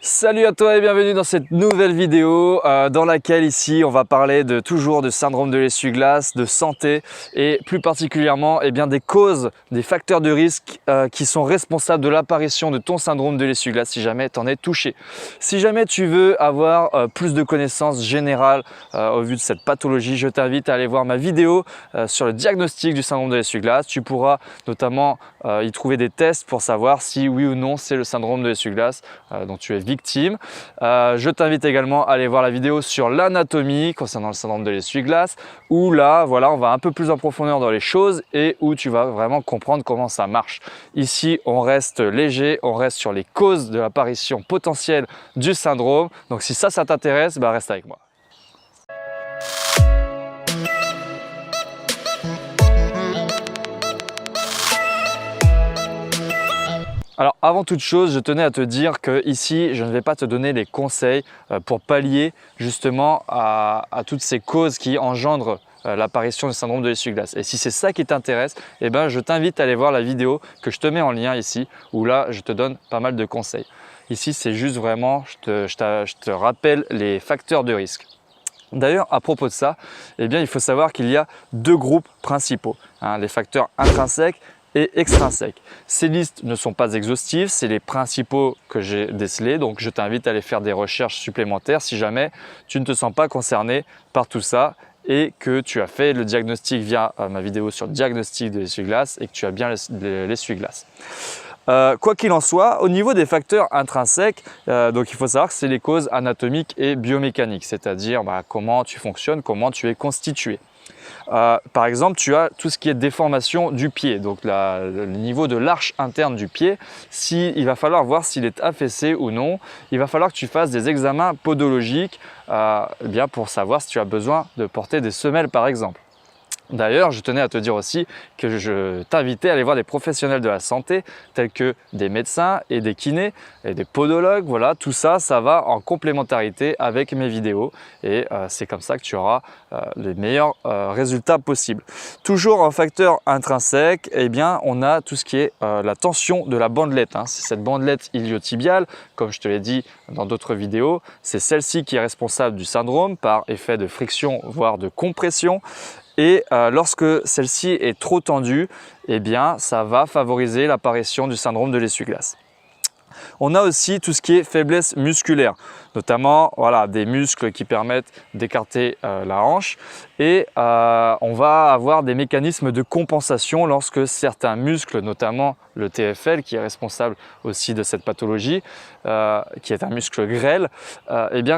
Salut à toi et bienvenue dans cette nouvelle vidéo dans laquelle ici on va parler toujours de syndrome de l'essuie-glace, de santé et plus particulièrement des causes, des facteurs de risque qui sont responsables de l'apparition de ton syndrome de l'essuie-glace si jamais tu en es touché. Si jamais tu veux avoir plus de connaissances générales au vu de cette pathologie, je t'invite à aller voir ma vidéo sur le diagnostic du syndrome de l'essuie-glace. Tu pourras notamment y trouver des tests pour savoir si oui ou non c'est le syndrome de l'essuie-glace dont tu es victime. Je t'invite également à aller voir la vidéo sur l'anatomie concernant le syndrome de l'essuie-glace où là, voilà, on va un peu plus en profondeur dans les choses et où tu vas vraiment comprendre comment ça marche. Ici, on reste léger, on reste sur les causes de l'apparition potentielle du syndrome. Donc si ça t'intéresse, reste avec moi. Alors avant toute chose, je tenais à te dire que ici, je ne vais pas te donner les conseils pour pallier justement à toutes ces causes qui engendrent l'apparition du syndrome de l'essuie-glace. Et si c'est ça qui t'intéresse, je t'invite à aller voir la vidéo que je te mets en lien ici, où là, je te donne pas mal de conseils. Ici, c'est juste vraiment, je te rappelle les facteurs de risque. D'ailleurs, à propos de ça, il faut savoir qu'il y a deux groupes principaux, les facteurs intrinsèques et extrinsèques. Ces listes ne sont pas exhaustives, c'est les principaux que j'ai décelés, donc je t'invite à aller faire des recherches supplémentaires si jamais tu ne te sens pas concerné par tout ça et que tu as fait le diagnostic via ma vidéo sur le diagnostic de l'essuie-glace et que tu as bien l'essuie-glace. Quoi qu'il en soit, au niveau des facteurs intrinsèques, donc il faut savoir que c'est les causes anatomiques et biomécaniques, c'est-à-dire comment tu fonctionnes, comment tu es constitué. Par exemple, tu as tout ce qui est déformation du pied, donc le niveau de l'arche interne du pied. Il va falloir voir s'il est affaissé ou non. Il va falloir que tu fasses des examens podologiques pour savoir si tu as besoin de porter des semelles par exemple. D'ailleurs, je tenais à te dire aussi que je t'invitais à aller voir des professionnels de la santé tels que des médecins et des kinés et des podologues. Voilà, tout ça, ça va en complémentarité avec mes vidéos et c'est comme ça que tu auras les meilleurs résultats possibles. Toujours en facteur intrinsèque, on a tout ce qui est la tension de la bandelette. C'est cette bandelette iliotibiale, comme je te l'ai dit dans d'autres vidéos, c'est celle-ci qui est responsable du syndrome par effet de friction voire de compression. Et lorsque celle-ci est trop tendue, ça va favoriser l'apparition du syndrome de l'essuie-glace. On a aussi tout ce qui est faiblesse musculaire, notamment des muscles qui permettent d'écarter la hanche et on va avoir des mécanismes de compensation lorsque certains muscles, notamment le TFL qui est responsable aussi de cette pathologie, qui est un muscle grêle,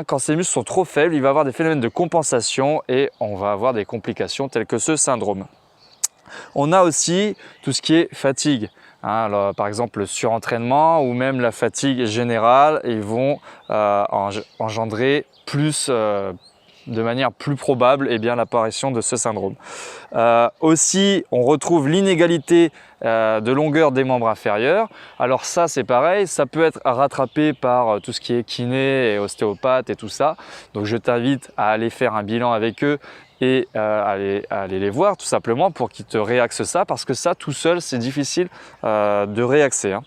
quand ces muscles sont trop faibles, il va y avoir des phénomènes de compensation et on va avoir des complications telles que ce syndrome. On a aussi tout ce qui est fatigue. Alors, par exemple, le surentraînement ou même la fatigue générale, ils vont engendrer de manière plus probable l'apparition de ce syndrome. Aussi, on retrouve l'inégalité de longueur des membres inférieurs. Alors ça, c'est pareil, ça peut être rattrapé par tout ce qui est kiné et ostéopathe et tout ça. Donc je t'invite à aller faire un bilan avec eux et aller les voir tout simplement pour qu'ils te réaxent ça, parce que ça tout seul c'est difficile de réaxer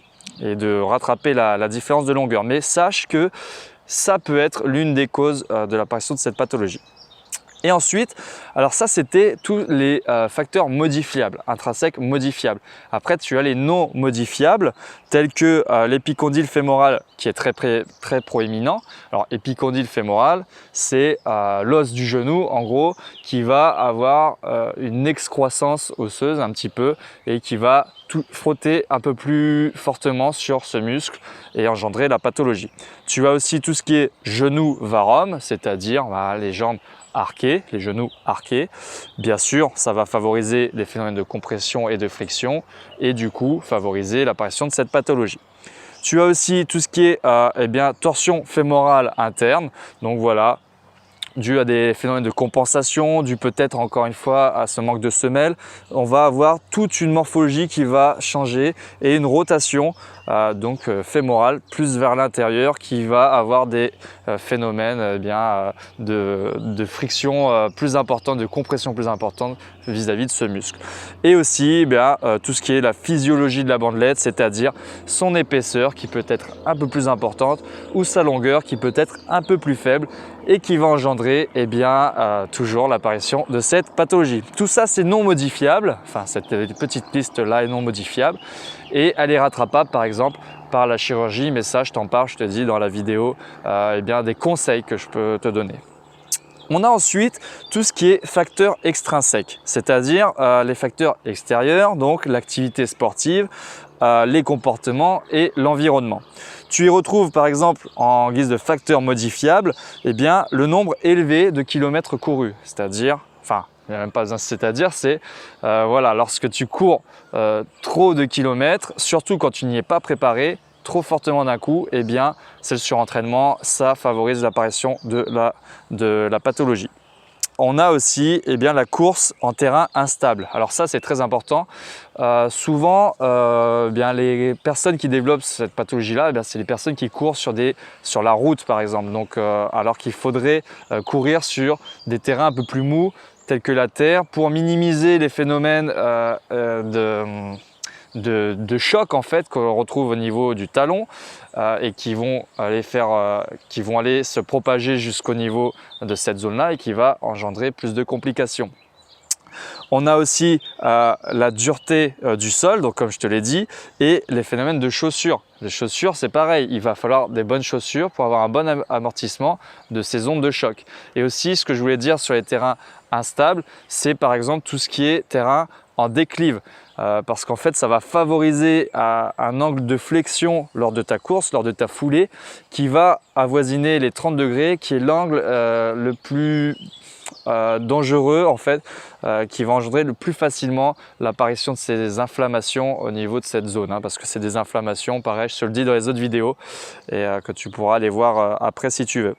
et de rattraper la différence de longueur. Mais sache que ça peut être l'une des causes de l'apparition de cette pathologie. Et ensuite, alors ça c'était tous les facteurs modifiables, intrinsèques modifiables. Après tu as les non modifiables tels que l'épicondyle fémoral qui est très proéminent. Alors épicondyle fémoral, c'est l'os du genou en gros qui va avoir une excroissance osseuse un petit peu et qui va frotter un peu plus fortement sur ce muscle et engendrer la pathologie. Tu as aussi tout ce qui est genou varum, c'est-à-dire les jambes arqués, les genoux arqués. Bien sûr, ça va favoriser les phénomènes de compression et de friction et du coup favoriser l'apparition de cette pathologie. Tu as aussi tout ce qui est torsion fémorale interne, donc voilà, dû à des phénomènes de compensation, dû peut-être encore une fois à ce manque de semelles, on va avoir toute une morphologie qui va changer et une rotation fémorale plus vers l'intérieur qui va avoir des phénomènes de friction plus importante, de compression plus importante vis-à-vis de ce muscle. Et aussi tout ce qui est la physiologie de la bandelette, c'est-à-dire son épaisseur qui peut être un peu plus importante ou sa longueur qui peut être un peu plus faible et qui va engendrer toujours l'apparition de cette pathologie. Tout ça, c'est non modifiable, enfin cette petite liste-là est non modifiable et elle est rattrapable par exemple par la chirurgie, mais ça je t'en parle, je te dis dans la vidéo des conseils que je peux te donner. On a ensuite tout ce qui est facteurs extrinsèques, c'est-à-dire les facteurs extérieurs, donc l'activité sportive, les comportements et l'environnement. Tu y retrouves par exemple en guise de facteurs modifiables le nombre élevé de kilomètres courus, c'est-à-dire, enfin il n'y a même pas un c'est-à-dire, c'est lorsque tu cours trop de kilomètres, surtout quand tu n'y es pas préparé, trop fortement d'un coup, c'est le surentraînement, ça favorise l'apparition de la pathologie. On a aussi la course en terrain instable. Alors ça, c'est très important. Souvent, les personnes qui développent cette pathologie-là, c'est les personnes qui courent sur la route, par exemple. Donc, alors qu'il faudrait courir sur des terrains un peu plus mous, tels que la terre, pour minimiser les phénomènes de choc en fait qu'on retrouve au niveau du talon et qui vont aller se propager jusqu'au niveau de cette zone-là et qui va engendrer plus de complications. On a aussi la dureté du sol, donc comme je te l'ai dit, et les phénomènes de chaussures. Les chaussures, c'est pareil, il va falloir des bonnes chaussures pour avoir un bon amortissement de ces ondes de choc. Et aussi, ce que je voulais dire sur les terrains instables, c'est par exemple tout ce qui est terrain en déclive. Parce qu'en fait, ça va favoriser un angle de flexion lors de ta course, lors de ta foulée, qui va avoisiner les 30 degrés, qui est l'angle le plus dangereux en fait, qui va engendrer le plus facilement l'apparition de ces inflammations au niveau de cette zone, parce que c'est des inflammations, pareil, je te le dis dans les autres vidéos et que tu pourras aller voir après si tu veux.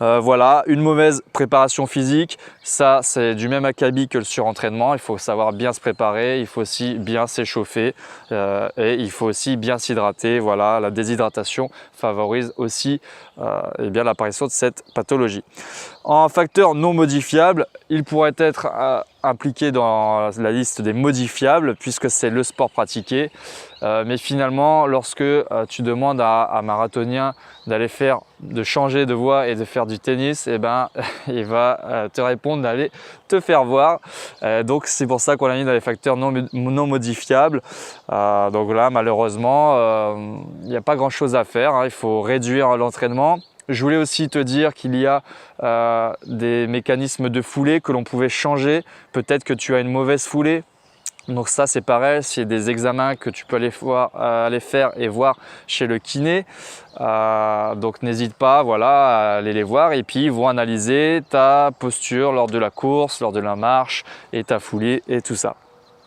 Voilà, une mauvaise préparation physique, ça c'est du même acabit que le surentraînement. Il faut savoir bien se préparer, il faut aussi bien s'échauffer et il faut aussi bien s'hydrater. Voilà, la déshydratation favorise aussi l'apparition de cette pathologie. En facteur non modifiable, il pourrait être impliqué dans la liste des modifiables puisque c'est le sport pratiqué. Mais finalement, lorsque tu demandes à un marathonien de changer de voie et de faire du tennis, il va te répondre d'aller te faire voir. Donc c'est pour ça qu'on l'a mis dans les facteurs non modifiables. Donc là, malheureusement, il n'y a pas grand chose à faire, il faut réduire l'entraînement. Je voulais aussi te dire qu'il y a des mécanismes de foulée que l'on pouvait changer. Peut-être que tu as une mauvaise foulée. Donc ça c'est pareil, c'est des examens que tu peux aller faire et voir chez le kiné. Donc n'hésite pas à aller les voir et puis ils vont analyser ta posture lors de la course, lors de la marche et ta foulée et tout ça.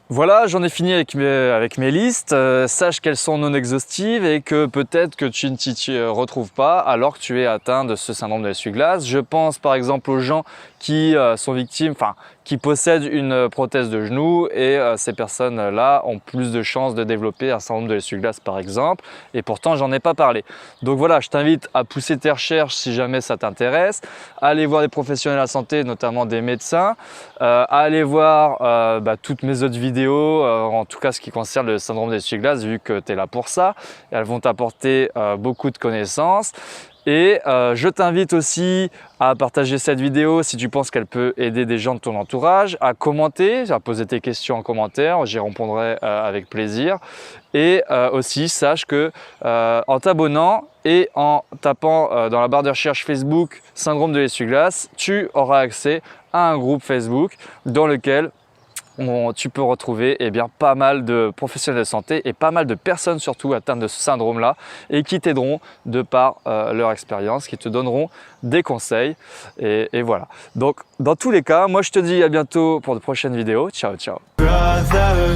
Voilà, j'en ai fini avec mes listes. Sache qu'elles sont non exhaustives et que peut-être que tu ne t'y retrouves pas alors que tu es atteint de ce syndrome de l'essuie-glace. Je pense par exemple aux gens qui sont victimes, qui possèdent une prothèse de genou et ces personnes-là ont plus de chances de développer un syndrome de l'essuie-glace par exemple. Et pourtant, j'en ai pas parlé. Donc voilà, je t'invite à pousser tes recherches si jamais ça t'intéresse, à aller voir des professionnels de la santé, notamment des médecins, à aller voir toutes mes autres vidéos, en tout cas ce qui concerne le syndrome de l'essuie-glace, vu que tu es là pour ça. Elles vont t'apporter beaucoup de connaissances. Et je t'invite aussi à partager cette vidéo si tu penses qu'elle peut aider des gens de ton entourage, à commenter, à poser tes questions en commentaire, j'y répondrai avec plaisir. Et aussi, sache que en t'abonnant et en tapant dans la barre de recherche Facebook « Syndrome de l'essuie-glace », tu auras accès à un groupe Facebook dans lequel tu peux retrouver pas mal de professionnels de santé et pas mal de personnes surtout atteintes de ce syndrome-là et qui t'aideront de par leur expérience, qui te donneront des conseils et voilà. Donc dans tous les cas, moi je te dis à bientôt pour de prochaines vidéos. Ciao, ciao. Brother,